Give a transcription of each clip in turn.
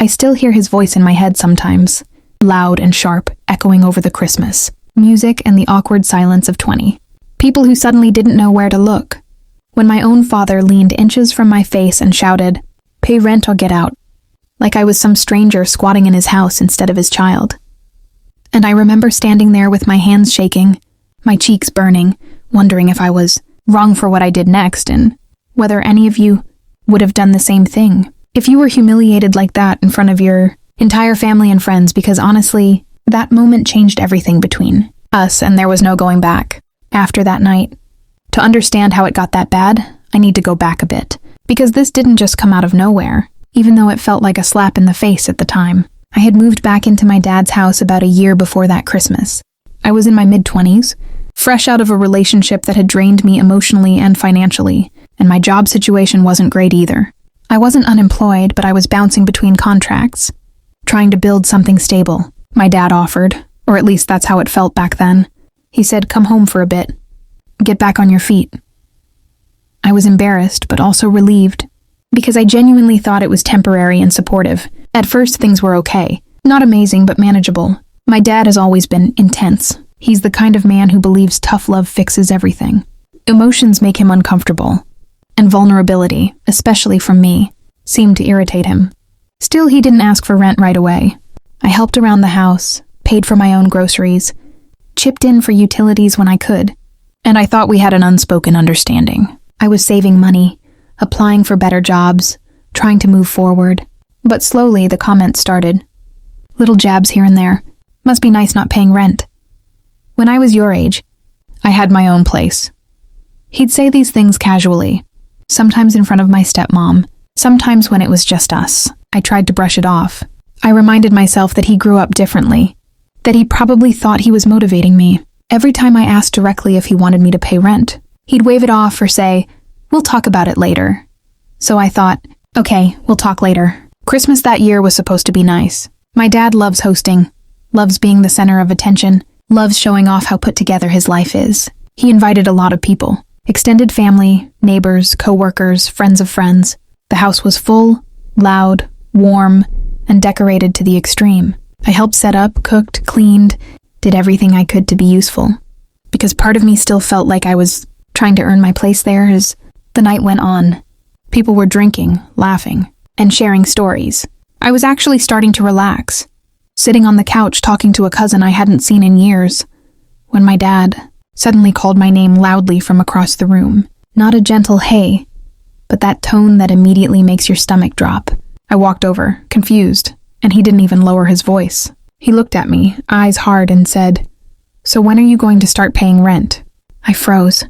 I still hear his voice in my head sometimes, loud and sharp, echoing over the Christmas music and the awkward silence of 20. People who suddenly didn't know where to look. When my own father leaned inches from my face and shouted, "Pay rent or get out," like I was some stranger squatting in his house instead of his child. And I remember standing there with my hands shaking, my cheeks burning, wondering if I was wrong for what I did next and whether any of you would have done the same thing. If you were humiliated like that in front of your entire family and friends, because honestly, that moment changed everything between us and there was no going back. After that night, to understand how it got that bad, I need to go back a bit. Because this didn't just come out of nowhere, even though it felt like a slap in the face at the time. I had moved back into my dad's house about a year before that Christmas. I was in my mid-20s, fresh out of a relationship that had drained me emotionally and financially, and my job situation wasn't great either. I wasn't unemployed, but I was bouncing between contracts, trying to build something stable. My dad offered, or at least that's how it felt back then. He said, "Come home for a bit. Get back on your feet." I was embarrassed, but also relieved, because I genuinely thought it was temporary and supportive. At first, things were okay. Not amazing, but manageable. My dad has always been intense. He's the kind of man who believes tough love fixes everything. Emotions make him uncomfortable, and vulnerability, especially from me, seemed to irritate him. Still, he didn't ask for rent right away. I helped around the house, paid for my own groceries, chipped in for utilities when I could, and I thought we had an unspoken understanding. I was saving money, applying for better jobs, trying to move forward. But slowly the comments started. Little jabs here and there. Must be nice not paying rent. When I was your age, I had my own place. He'd say these things casually, sometimes in front of my stepmom, sometimes when it was just us. I tried to brush it off. I reminded myself that he grew up differently, that he probably thought he was motivating me. Every time I asked directly if he wanted me to pay rent, he'd wave it off or say, "We'll talk about it later." So I thought, okay, we'll talk later. Christmas that year was supposed to be nice. My dad loves hosting, loves being the center of attention, loves showing off how put together his life is. He invited a lot of people, extended family, neighbors, co-workers, friends of friends. The house was full, loud, warm, and decorated to the extreme. I helped set up, cooked, cleaned, did everything I could to be useful. Because part of me still felt like I was trying to earn my place there as the night went on. People were drinking, laughing, and sharing stories. I was actually starting to relax, sitting on the couch talking to a cousin I hadn't seen in years, when my dad suddenly called my name loudly from across the room. Not a gentle hey, but that tone that immediately makes your stomach drop. I walked over, confused, and he didn't even lower his voice. He looked at me, eyes hard, and said, "So when are you going to start paying rent?" I froze.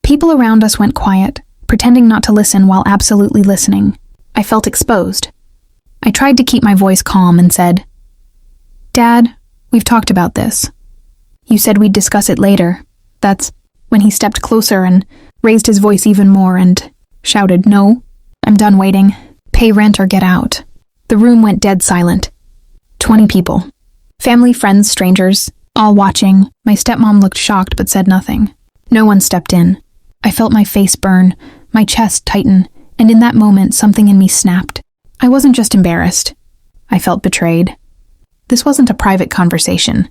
People around us went quiet, pretending not to listen while absolutely listening. I felt exposed. I tried to keep my voice calm and said, "Dad, we've talked about this. You said we'd discuss it later." That's when he stepped closer and raised his voice even more and shouted, "No, I'm done waiting. Pay rent or get out." The room went dead silent. 20 people. Family, friends, strangers, all watching. My stepmom looked shocked but said nothing. No one stepped in. I felt my face burn, my chest tighten, and in that moment something in me snapped. I wasn't just embarrassed. I felt betrayed. This wasn't a private conversation.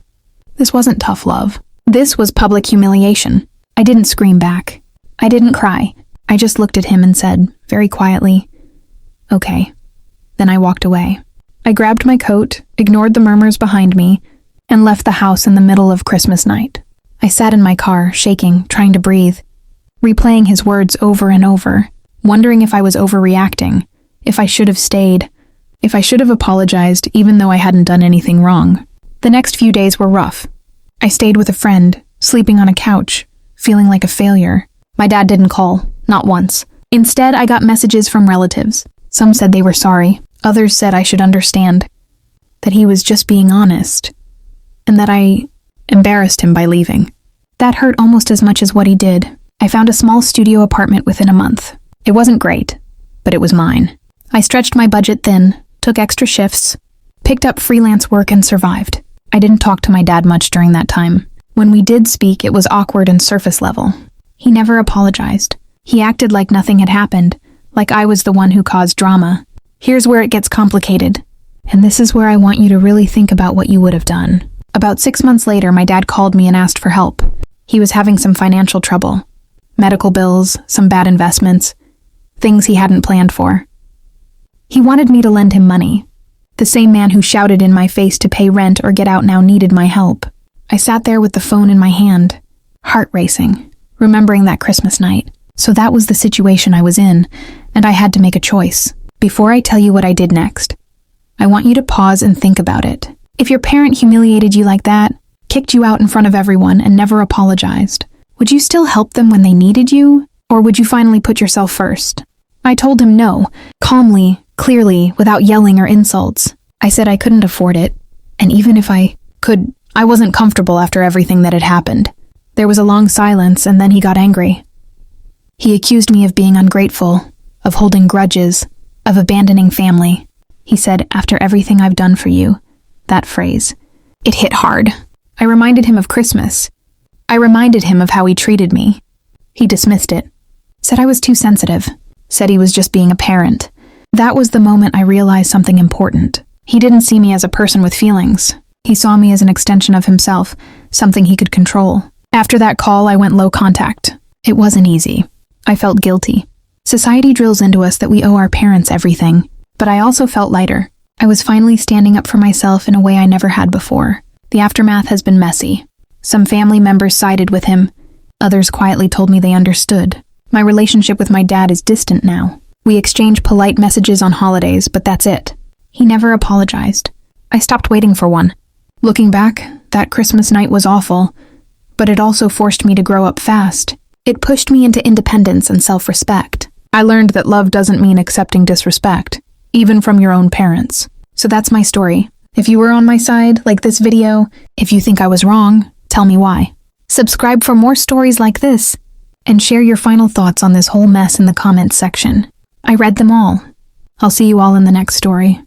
This wasn't tough love. This was public humiliation. I didn't scream back. I didn't cry. I just looked at him and said, very quietly, "Okay." Then I walked away. I grabbed my coat, ignored the murmurs behind me, and left the house in the middle of Christmas night. I sat in my car, shaking, trying to breathe, replaying his words over and over, wondering if I was overreacting, if I should have stayed, if I should have apologized even though I hadn't done anything wrong. The next few days were rough. I stayed with a friend, sleeping on a couch, feeling like a failure. My dad didn't call, not once. Instead, I got messages from relatives. Some said they were sorry. Others said I should understand, that he was just being honest, and that I embarrassed him by leaving. That hurt almost as much as what he did. I found a small studio apartment within a month. It wasn't great, but it was mine. I stretched my budget thin, took extra shifts, picked up freelance work and survived. I didn't talk to my dad much during that time. When we did speak, it was awkward and surface level. He never apologized. He acted like nothing had happened, like I was the one who caused drama. Here's where it gets complicated. And this is where I want you to really think about what you would have done. About 6 months later, my dad called me and asked for help. He was having some financial trouble. Medical bills, some bad investments, things he hadn't planned for. He wanted me to lend him money. The same man who shouted in my face to pay rent or get out now needed my help. I sat there with the phone in my hand, heart racing, remembering that Christmas night. So that was the situation I was in, and I had to make a choice. Before I tell you what I did next, I want you to pause and think about it. If your parent humiliated you like that, kicked you out in front of everyone, and never apologized, would you still help them when they needed you? Or would you finally put yourself first? I told him no, calmly, clearly, without yelling or insults. I said I couldn't afford it, and even if I could, I wasn't comfortable after everything that had happened. There was a long silence, and then he got angry. He accused me of being ungrateful, of holding grudges, of abandoning family. He said, "After everything I've done for you," that phrase. It hit hard. I reminded him of Christmas. I reminded him of how he treated me. He dismissed it, said I was too sensitive, said he was just being a parent. That was the moment I realized something important. He didn't see me as a person with feelings. He saw me as an extension of himself, something he could control. After that call, I went low contact. It wasn't easy. I felt guilty. Society drills into us that we owe our parents everything, but I also felt lighter. I was finally standing up for myself in a way I never had before. The aftermath has been messy. Some family members sided with him. Others quietly told me they understood. My relationship with my dad is distant now. We exchange polite messages on holidays, but that's it. He never apologized. I stopped waiting for one. Looking back, that Christmas night was awful, but it also forced me to grow up fast. It pushed me into independence and self-respect. I learned that love doesn't mean accepting disrespect, even from your own parents. So that's my story. If you were on my side, like this video, if you think I was wrong, tell me why. Subscribe for more stories like this, and share your final thoughts on this whole mess in the comments section. I read them all. I'll see you all in the next story.